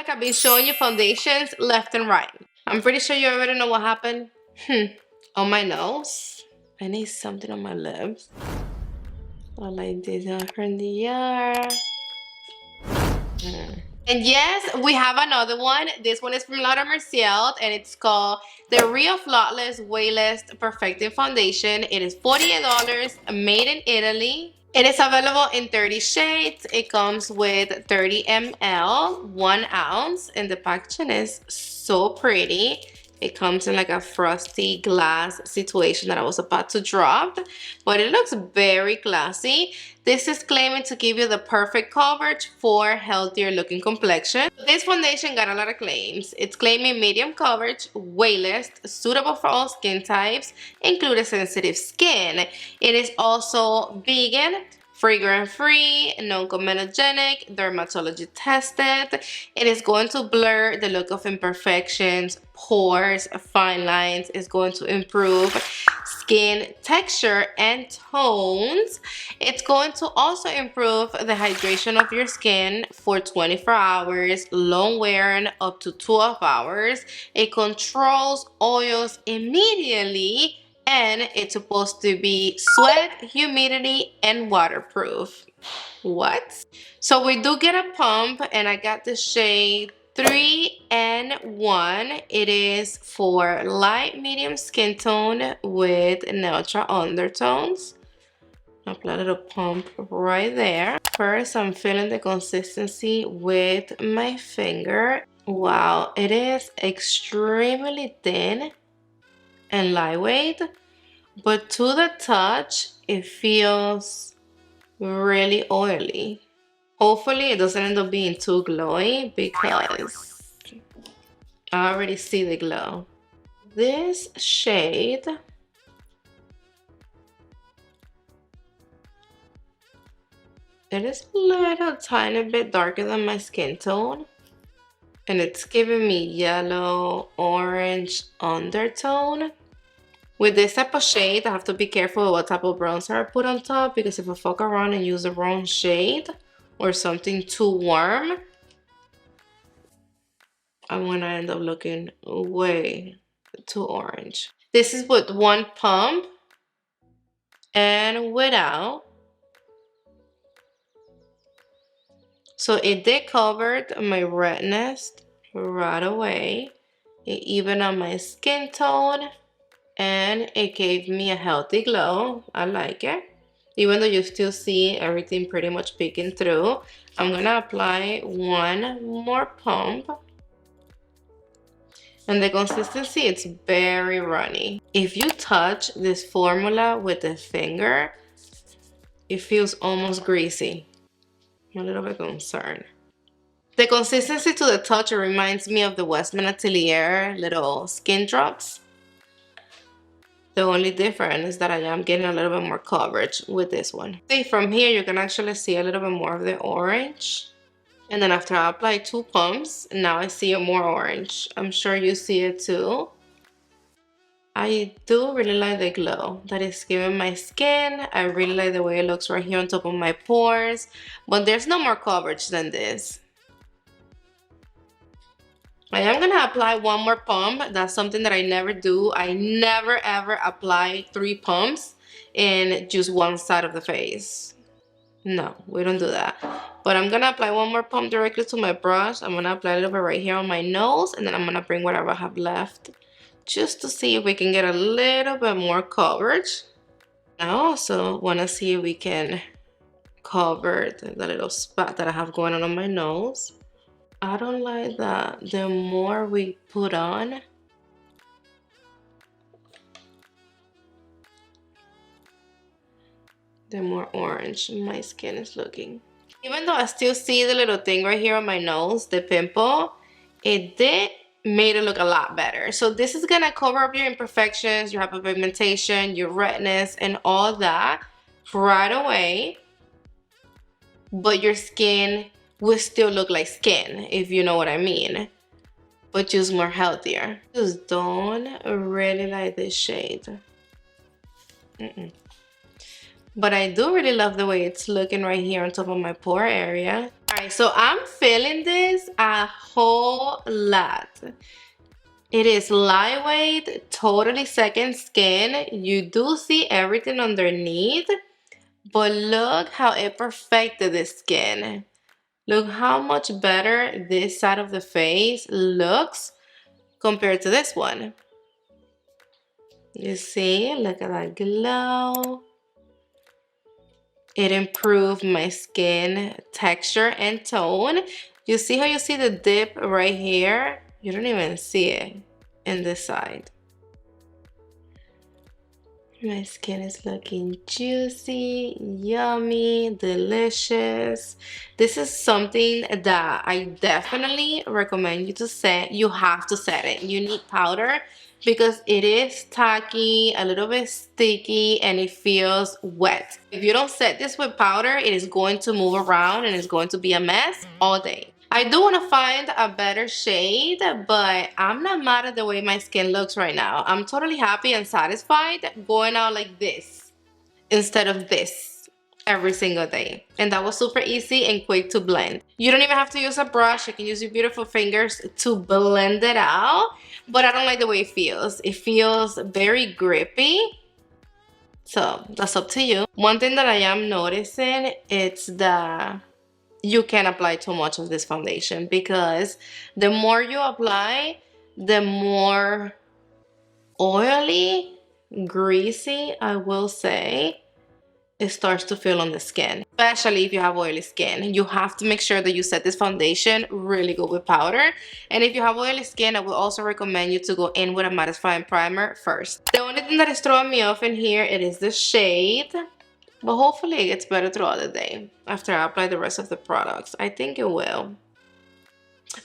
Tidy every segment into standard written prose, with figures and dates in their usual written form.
like I've been showing you foundations left and right. I'm pretty sure you already know what happened. On my nose. I need something on my lips. I like this one from the yard. And yes, we have another one. This one is from Mercier, and it's called the Real Flawless Weightless Perfecting Foundation. It is $48, made in Italy. It is available in 30 shades. It comes with 30 ml, 1 ounce, and the packaging is so pretty. It comes in like a frosty glass situation that I was about to drop, but it looks very classy. This is claiming to give you the perfect coverage for healthier looking complexion. This foundation got a lot of claims. It's claiming medium coverage, weightless, suitable for all skin types, including sensitive skin. It is also vegan, fragrance-free, non-comedogenic, dermatology tested. It is going to blur the look of imperfections, pores, fine lines. It's going to improve skin texture and tones. It's going to also improve the hydration of your skin for 24 hours, long wearing up to 12 hours. It controls oils immediately, and it's supposed to be sweat, humidity, and waterproof. What? So we do get a pump, and I got the shade 3N1. It is for light medium skin tone with neutral undertones. Apply a little pump right there. First, I'm feeling the consistency with my finger. Wow, it is extremely thin and lightweight, but to the touch, it feels really oily. Hopefully it doesn't end up being too glowy because I already see the glow. This shade, it is a little tiny bit darker than my skin tone, and it's giving me yellow orange undertone. With this type of shade, I have to be careful with what type of bronzer I put on top, because if I fuck around and use the wrong shade or something too warm, I'm gonna end up looking way too orange. This is with one pump and without. So it did cover my redness right away. It evened out my skin tone, and it gave me a healthy glow. I like it. Even though you still see everything pretty much peeking through, I'm gonna apply one more pump. And the consistency, it's very runny. If you touch this formula with the finger, it feels almost greasy. I'm a little bit concerned. The consistency to the touch, it reminds me of the Westman Atelier little skin drops. The only difference is that I am getting a little bit more coverage with this one. See, from here you can actually see a little bit more of the orange. And then after I apply 2 pumps, now I see it more orange. I'm sure you see it too. I do really like the glow that it's giving my skin. I really like the way it looks right here on top of my pores. But there's no more coverage than this. I am gonna apply one more pump. That's something that I never do. I never ever apply 3 pumps in just one side of the face. No, we don't do that. But I'm gonna apply one more pump directly to my brush. I'm gonna apply a little bit right here on my nose, and then I'm gonna bring whatever I have left just to see if we can get a little bit more coverage. I also wanna see if we can cover the little spot that I have going on my nose. I don't like that. The more we put on, the more orange my skin is looking. Even though I still see the little thing right here on my nose, the pimple, it did made it look a lot better. So this is gonna cover up your imperfections, your hyperpigmentation, your redness, and all that right away. But your skin will still look like skin, if you know what I mean, but just more healthier. Just don't really like this shade. But I do really love the way it's looking right here on top of my pore area. Alright, so I'm feeling this a whole lot. It is lightweight, totally second skin. You do see everything underneath, but look how it perfected the skin. Look how much better this side of the face looks compared to this one. You see, look at that glow. It improved my skin texture and tone. You see how you see the dip right here? You don't even see it in this side. My skin is looking juicy, yummy, delicious. This is something that I definitely recommend you to set. You have to set it. You need powder because it is tacky, a little bit sticky, and it feels wet. If you don't set this with powder, it is going to move around and it's going to be a mess all day. I do want to find a better shade, but I'm not mad at the way my skin looks right now. I'm totally happy and satisfied going out like this instead of this every single day. And that was super easy and quick to blend. You don't even have to use a brush. You can use your beautiful fingers to blend it out, but I don't like the way it feels. It feels very grippy. So that's up to you. One thing that I am noticing, it's the you can't apply too much of this foundation because the more you apply, the more oily, greasy, I will say, it starts to feel on the skin. Especially if you have oily skin. You have to make sure that you set this foundation really good with powder. And if you have oily skin, I will also recommend you to go in with a mattifying primer first. The only thing that is throwing me off in here, it is the shade. But hopefully it gets better throughout the day after I apply the rest of the products. I think it will.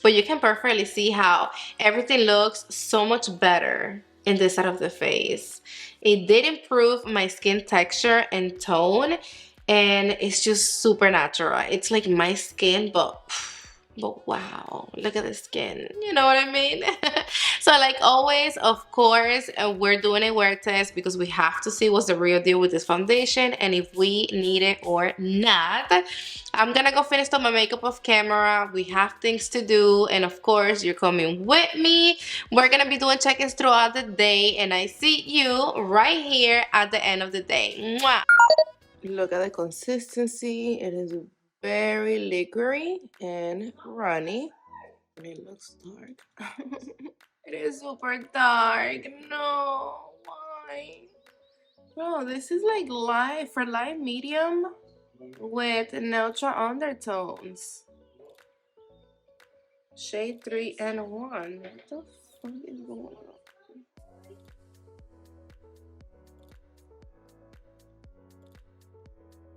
But you can perfectly see how everything looks so much better in this side of the face. It did improve my skin texture and tone, and it's just super natural. It's like my skin, but wow, look at the skin. You know what I mean? So like always, of course, we're doing a wear test because we have to see what's the real deal with this foundation and if we need it or not. I'm gonna go finish up my makeup off camera. We have things to do, and of course you're coming with me. We're gonna be doing check-ins throughout the day, and I see you right here at the end of the day. Mwah! Look at the consistency. It is very liquidy and runny. It looks dark. It is super dark. No, why? Bro, this is like light for light medium with neutral undertones. Shade 3 and 1. What the fuck is going on?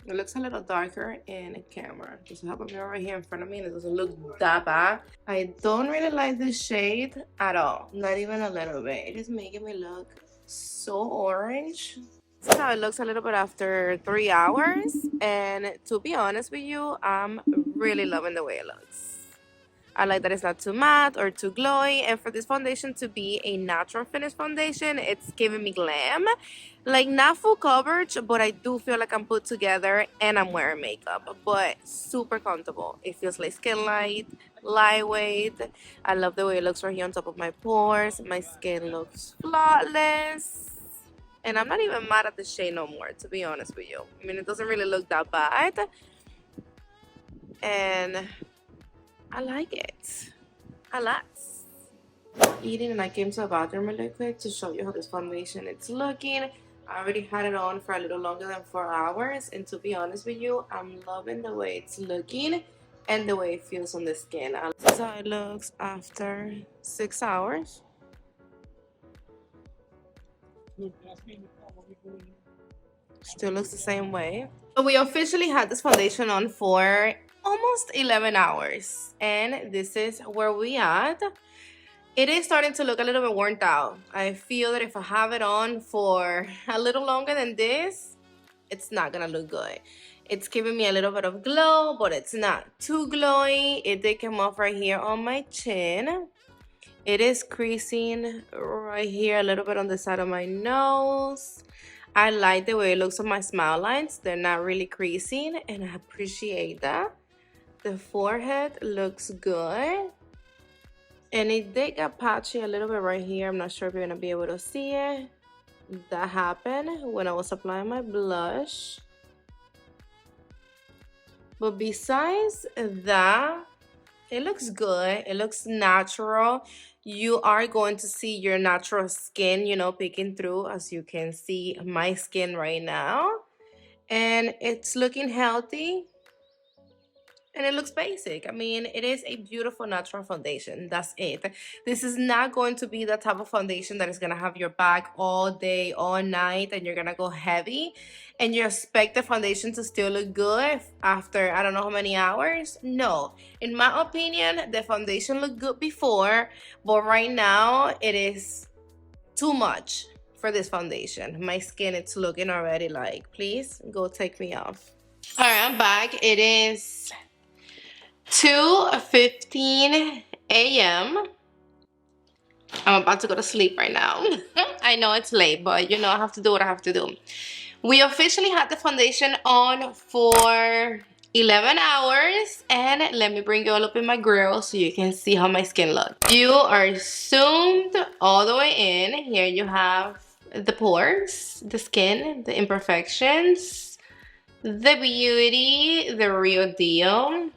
It looks a little darker in camera. Just have a mirror right here in front of me and it doesn't look that bad. I don't really like this shade at all. Not even a little bit. It is making me look so orange. This is how it looks a little bit after 3 hours. And to be honest with you, I'm really loving the way it looks. I like that it's not too matte or too glowy, and for this foundation to be a natural finish foundation, it's giving me glam. Like not full coverage, but I do feel like I'm put together and I'm wearing makeup, but super comfortable. It feels like skin light, lightweight. I love the way it looks right here on top of my pores. My skin looks flawless. And I'm not even mad at the shade no more, to be honest with you. I mean, it doesn't really look that bad. And I like it a lot. Eating, and I came to the bathroom really quick to show you how this foundation it's looking. I already had it on for a little longer than 4 hours, and to be honest with you, I'm loving the way it's looking and the way it feels on the skin. This is how it looks after 6 hours. Still looks the same way. So we officially had this foundation on for almost 11 hours, and this is where we at. It is starting to look a little bit worn out. I feel that if I have it on for a little longer than this, it's not gonna look good. It's giving me a little bit of glow, but it's not too glowy. It did come off right here on my chin. It is creasing right here a little bit on the side of my nose. I like the way it looks on my smile lines. They're not really creasing, and I appreciate that. the forehead looks good. And it did get patchy a little bit right here. I'm not sure if you're gonna be able to see it. That happened when I was applying my blush. But besides that, it looks good. It looks natural. You are going to see your natural skin, you know, peeking through, as you can see my skin right now. And it's looking healthy. And it looks basic. I mean, it is a beautiful natural foundation. That's it. This is not going to be the type of foundation that is going to have your back all day, all night, and you're going to go heavy. And you expect the foundation to still look good after I don't know how many hours. No. In my opinion, the foundation looked good before, but right now it is too much for this foundation. My skin, it's looking already like, please go take me off. All right, I'm back. It is 2:15 a.m. I'm about to go to sleep right now. I know it's late, but you know, I have to do what I have to do. We officially had the foundation on for 11 hours, and let me bring you all up in my grill so you can see how my skin looks. You are zoomed all the way in. Here you have the pores, the skin, the imperfections, the beauty, the real deal.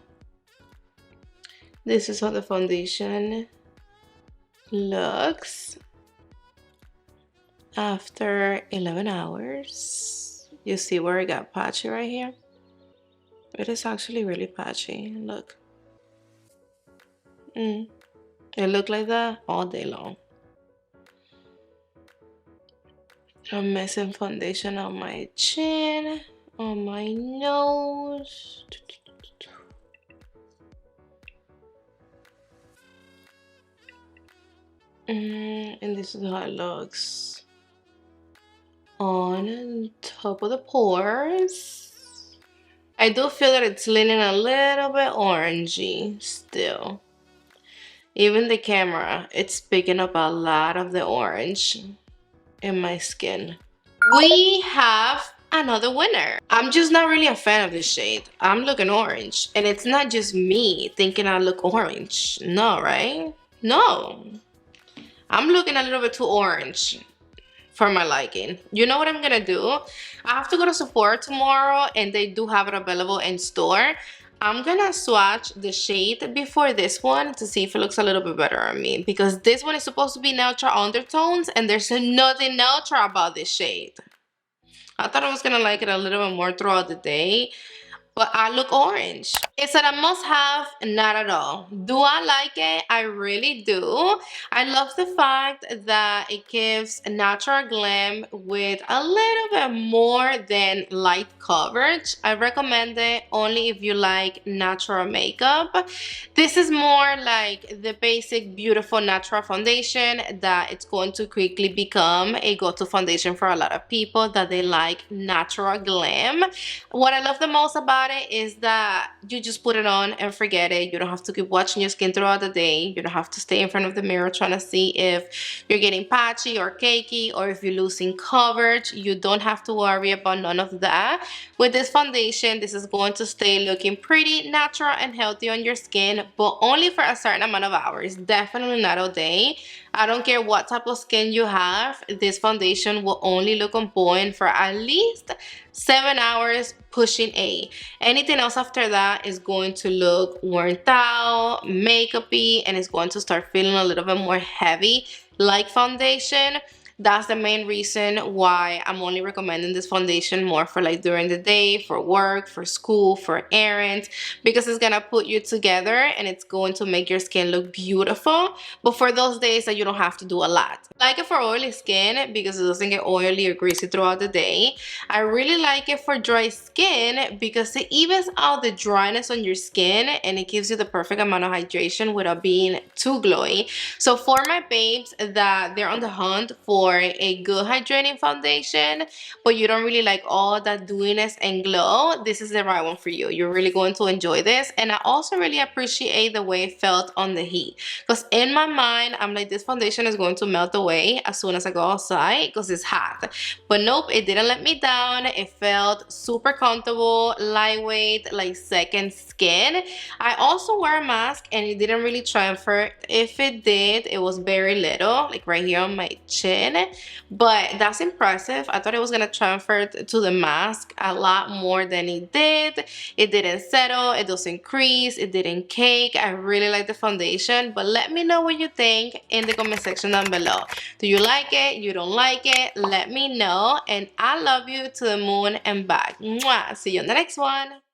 This is how the foundation looks after 11 hours. You see where it got patchy right here? It is actually really patchy. Look. It looked like that all day long. I'm missing foundation on my chin, on my nose. And this is how it looks on top of the pores. I do feel that it's leaning a little bit orangey still. Even the camera, it's picking up a lot of the orange in my skin. We have another winner. I'm just not really a fan of this shade. I'm looking orange, and it's not just me thinking I look orange. No, right? No. I'm looking a little bit too orange for my liking. You know what I'm gonna do? I have to go to Sephora tomorrow, and they do have it available in store. I'm gonna swatch the shade before this one to see if it looks a little bit better on me, because this one is supposed to be neutral undertones, and there's nothing neutral about this shade. I thought I was gonna like it a little bit more throughout the day, but I look orange. Is it a must-have? Not at all. Do I like it? I really do. I love the fact that it gives a natural glam with a little bit more than light coverage. I recommend it only if you like natural makeup. This is more like the basic, beautiful, natural foundation that it's going to quickly become a go-to foundation for a lot of people that they like natural glam. What I love the most about it is that you just put it on and forget it. You don't have to keep watching your skin throughout the day. You don't have to stay in front of the mirror trying to see if you're getting patchy or cakey or if you're losing coverage. You don't have to worry about none of that. With this foundation, this is going to stay looking pretty natural and healthy on your skin, but only for a certain amount of hours. Definitely not all day. I don't care what type of skin you have, this foundation will only look on point for at least 7 hours, pushing 8. Anything else after that is going to look worn out, makeup-y, and it's going to start feeling a little bit more heavy like foundation. That's the main reason why I'm only recommending this foundation more for like during the day, for work, for school, for errands, because it's gonna put you together and it's going to make your skin look beautiful. But for those days that you don't have to do a lot. I like it for oily skin because it doesn't get oily or greasy throughout the day. I really like it for dry skin because it evens out the dryness on your skin and it gives you the perfect amount of hydration without being too glowy. So for my babes that they're on the hunt for for a good hydrating foundation, but you don't really like all that dewiness and glow, this is the right one for you. You're really going to enjoy this. And I also really appreciate the way it felt on the heat, because in my mind I'm like, this foundation is going to melt away as soon as I go outside because it's hot. But nope, it didn't let me down. It felt super comfortable, lightweight, like second skin. I also wear a mask and it didn't really transfer. If it did, it was very little, like right here on my chin, but that's impressive. I thought it was gonna transfer to the mask a lot more than it did. It didn't settle, it doesn't crease, it didn't cake. I really like the foundation, but let me know what you think in the comment section down below. Do you like it? You don't like it? Let me know, and I love you to the moon and back. Mwah. See you in the next one.